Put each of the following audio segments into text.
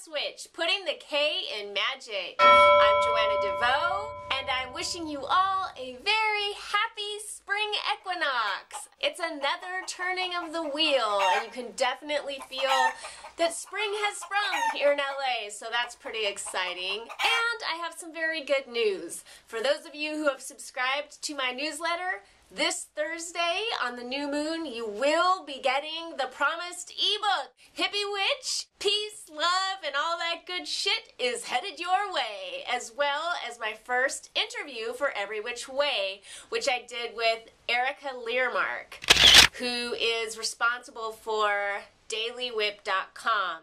switch, putting the K in magic. I'm Joanna DeVoe, and I'm wishing you all a very happy spring equinox. It's another turning of the wheel, and you can definitely feel that spring has sprung here in LA, so that's pretty exciting. And I have some very good news. For those of you who have subscribed to my newsletter, this Thursday on the new moon, you will be getting the promised ebook. Hippie Witch, peace, love, and all that good shit is headed your way, as well as my first interview for Every Which Way, which I did with Erica Learmark, who is responsible for dailywhip.com.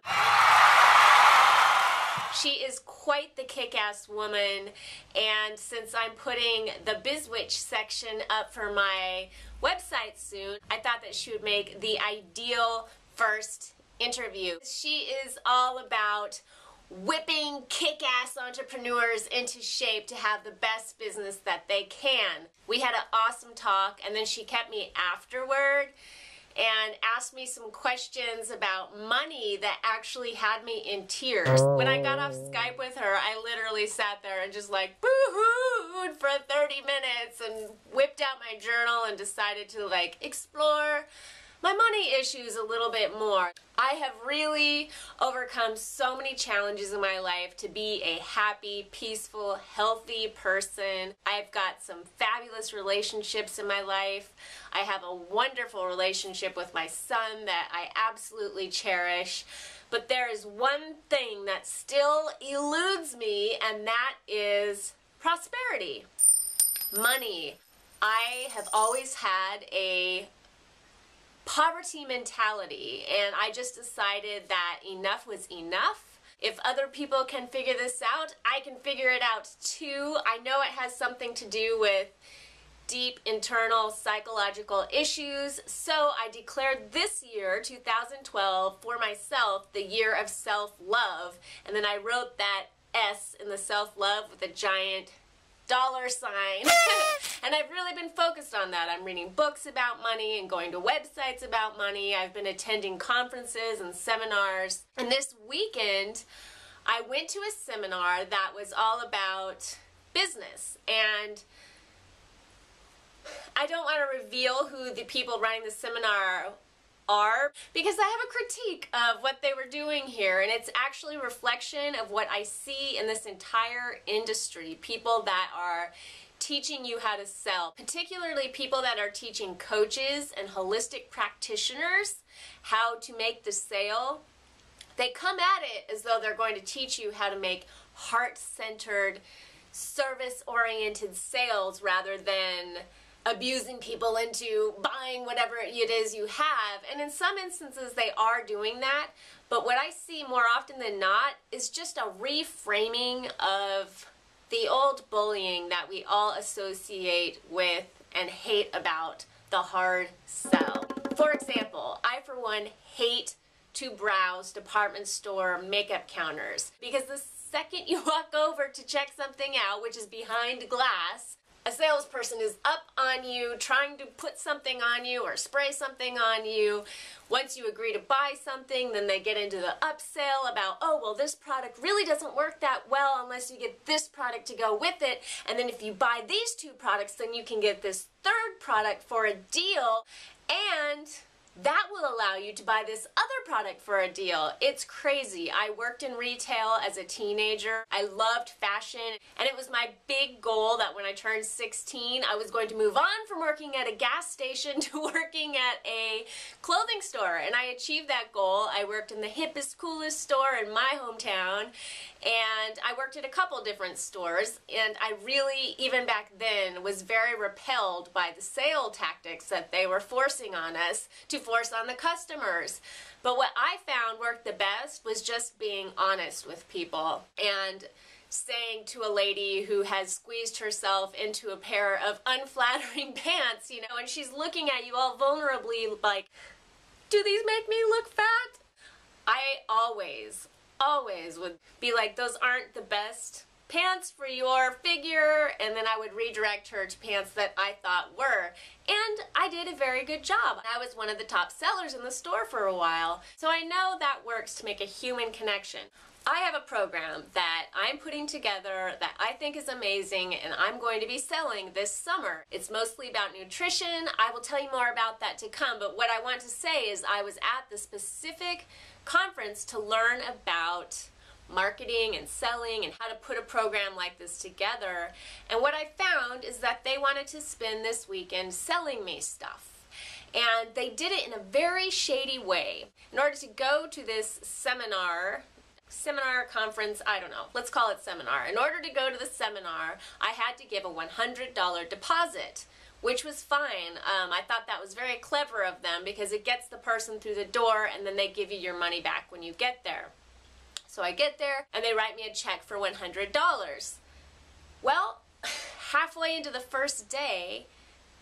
She is quite the kick-ass woman, and since I'm putting the BizWitch section up for my website soon, I thought that she would make the ideal first interview. She is all about whipping kick-ass entrepreneurs into shape to have the best business that they can. We had an awesome talk, and then she kept me afterward and asked me some questions about money that actually had me in tears. When I got off Skype with her, I literally sat there and just like boo-hooed for 30 minutes and whipped out my journal and decided to like explore my money issues a little bit more. I have really overcome so many challenges in my life to be a happy, peaceful, healthy person. I've got some fabulous relationships in my life. I have a wonderful relationship with my son that I absolutely cherish. But there is one thing that still eludes me, and that is prosperity. Money. I have always had a poverty mentality, and I just decided that enough was enough. If other people can figure this out, I can figure it out too. I know it has something to do with deep internal psychological issues, so I declared this year, 2012, for myself the year of self-love, and then I wrote that S in the self-love with a giant dollar sign. And I've really been focused on that. I'm reading books about money and going to websites about money. I've been attending conferences and seminars. And this weekend, I went to a seminar that was all about business. And I don't want to reveal who the people running the seminar are, because I have a critique of what they were doing here, and it's actually a reflection of what I see in this entire industry. People that are teaching you how to sell, particularly people that are teaching coaches and holistic practitioners how to make the sale. They come at it as though they're going to teach you how to make heart-centered, service-oriented sales rather than abusing people into buying whatever it is you have. And in some instances they are doing that, but what I see more often than not is just a reframing of the old bullying that we all associate with and hate about the hard sell. For example, I for one hate to browse department store makeup counters, because the second you walk over to check something out, which is behind glass, a salesperson is up on you, trying to put something on you or spray something on you. Once you agree to buy something, then they get into the upsell about, oh, well, this product really doesn't work that well unless you get this product to go with it. And then if you buy these two products, then you can get this third product for a deal. And that will allow you to buy this other product for a deal. It's crazy. I worked in retail as a teenager. I loved fashion, and it was my big goal that when I turned 16, I was going to move on from working at a gas station to working at a clothing store, and I achieved that goal. I worked in the hippest, coolest store in my hometown, and I worked at a couple different stores, and I really, even back then, was very repelled by the sale tactics that they were forcing on us to force on the customers. But what I found worked the best was just being honest with people and saying to a lady who has squeezed herself into a pair of unflattering pants, you know, and she's looking at you all vulnerably like, do these make me look fat? I always would be like, those aren't the best pants for your figure, and then I would redirect her to pants that I thought were. And I did a very good job. I was one of the top sellers in the store for a while, so I know that works to make a human connection. I have a program that I'm putting together that I think is amazing and I'm going to be selling this summer. It's mostly about nutrition. I will tell you more about that to come, but what I want to say is I was at the specific conference to learn about marketing and selling and how to put a program like this together, and what I found is that they wanted to spend this weekend selling me stuff, and they did it in a very shady way. In order to go to this seminar, conference, I don't know, let's call it seminar. In order to go to the seminar, I had to give a $100 deposit, which was fine. I thought that was very clever of them because it gets the person through the door and then they give you your money back when you get there. So I get there and they write me a check for $100. Well, halfway into the first day,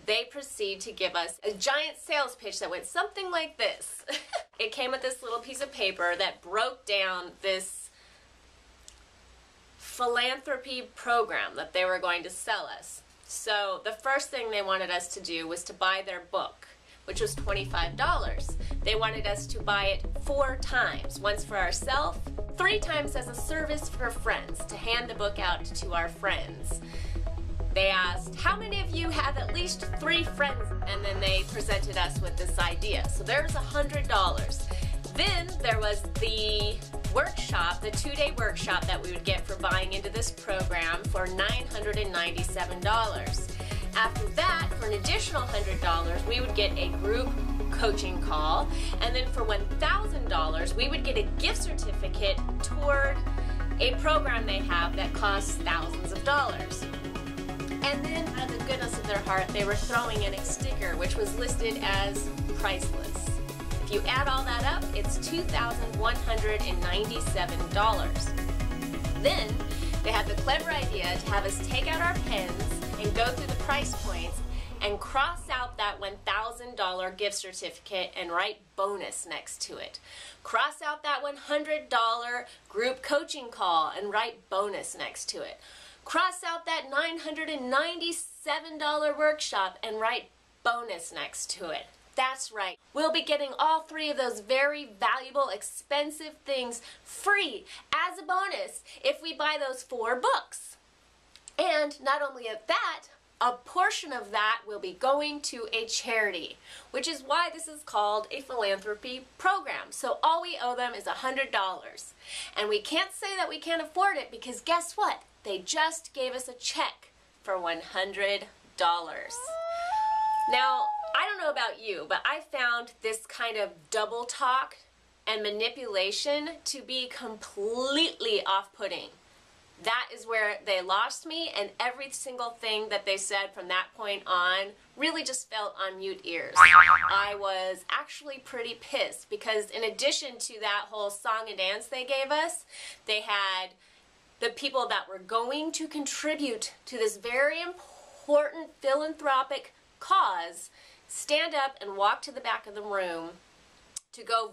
they proceed to give us a giant sales pitch that went something like this. It came with this little piece of paper that broke down this philanthropy program that they were going to sell us. So the first thing they wanted us to do was to buy their book, which was $25. They wanted us to buy it 4 times, once for ourselves, 3 times as a service for friends, to hand the book out to our friends. They asked, how many of you have at least 3 friends? And then they presented us with this idea. So there was $100. Then there was the workshop, the 2-day workshop that we would get for buying into this program for $997. After that, for an additional $100, we would get a group coaching call, and then for $1,000, we would get a gift certificate toward a program they have that costs thousands of dollars. And then, out of the goodness of their heart, they were throwing in a sticker which was listed as priceless. If you add all that up, it's $2,197. Then, they had the clever idea to have us take out our pens and go through the price points and cross out that $1,000 gift certificate and write bonus next to it. Cross out that $100 group coaching call and write bonus next to it. Cross out that $997 workshop and write bonus next to it. That's right. We'll be getting all 3 of those very valuable, expensive things free as a bonus if we buy those 4 books. And not only at that, a portion of that will be going to a charity, which is why this is called a philanthropy program. So all we owe them is $100. And we can't say that we can't afford it because guess what? They just gave us a check for $100. Now, I don't know about you, but I found this kind of double talk and manipulation to be completely off-putting. That is where they lost me, and every single thing that they said from that point on really just fell on mute ears. I was actually pretty pissed because in addition to that whole song and dance they gave us, they had the people that were going to contribute to this very important philanthropic cause stand up and walk to the back of the room to go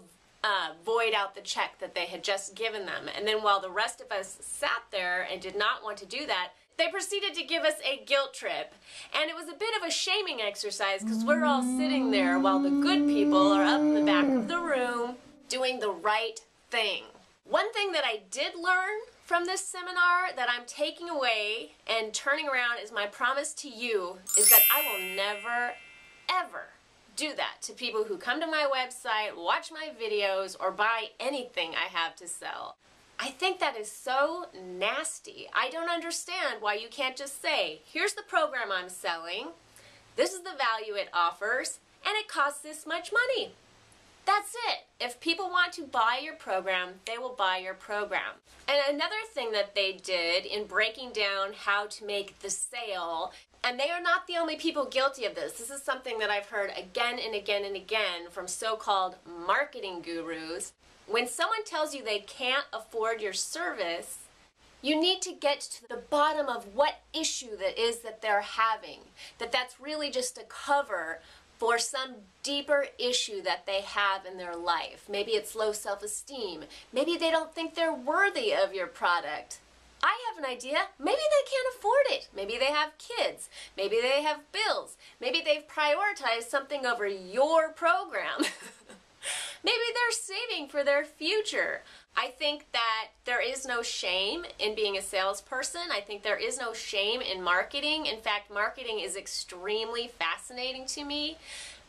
void out the check that they had just given them. And then while the rest of us sat there and did not want to do that, they proceeded to give us a guilt trip. And it was a bit of a shaming exercise because we're all sitting there while the good people are up in the back of the room doing the right thing. One thing that I did learn from this seminar that I'm taking away and turning around as my promise to you is that I will never, ever do that to people who come to my website, watch my videos, or buy anything I have to sell. I think that is so nasty. I don't understand why you can't just say, here's the program I'm selling, this is the value it offers, and it costs this much money. That's it. If people want to buy your program, they will buy your program. And another thing that they did in breaking down how to make the sale, and they are not the only people guilty of this. This is something that I've heard again and again and again from so-called marketing gurus. When someone tells you they can't afford your service, you need to get to the bottom of what issue that is that they're having. That's really just a cover for some deeper issue that they have in their life. Maybe it's low self-esteem. Maybe they don't think they're worthy of your product. I have an idea. Maybe they can't afford it. Maybe they have kids. Maybe they have bills. Maybe they've prioritized something over your program. Maybe they're saving for their future. I think that there is no shame in being a salesperson. I think there is no shame in marketing. In fact, marketing is extremely fascinating to me.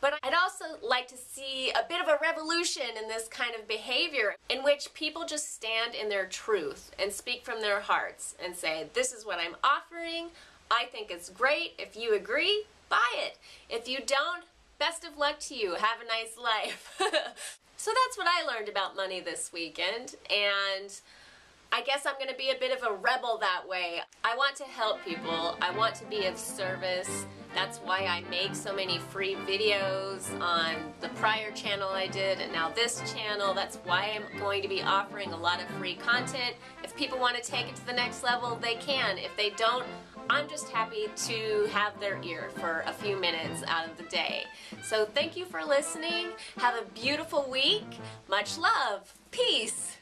But I'd also like to see a bit of a revolution in this kind of behavior in which people just stand in their truth and speak from their hearts and say, this is what I'm offering. I think it's great. If you agree, buy it. If you don't, best of luck to you. Have a nice life. So that's what I learned about money this weekend, and I guess I'm going to be a bit of a rebel that way. I want to help people. I want to be of service. That's why I make so many free videos on the prior channel I did and now this channel. That's why I'm going to be offering a lot of free content. If people want to take it to the next level, they can. If they don't, I'm just happy to have their ear for a few minutes out of the day. So thank you for listening. Have a beautiful week. Much love. Peace.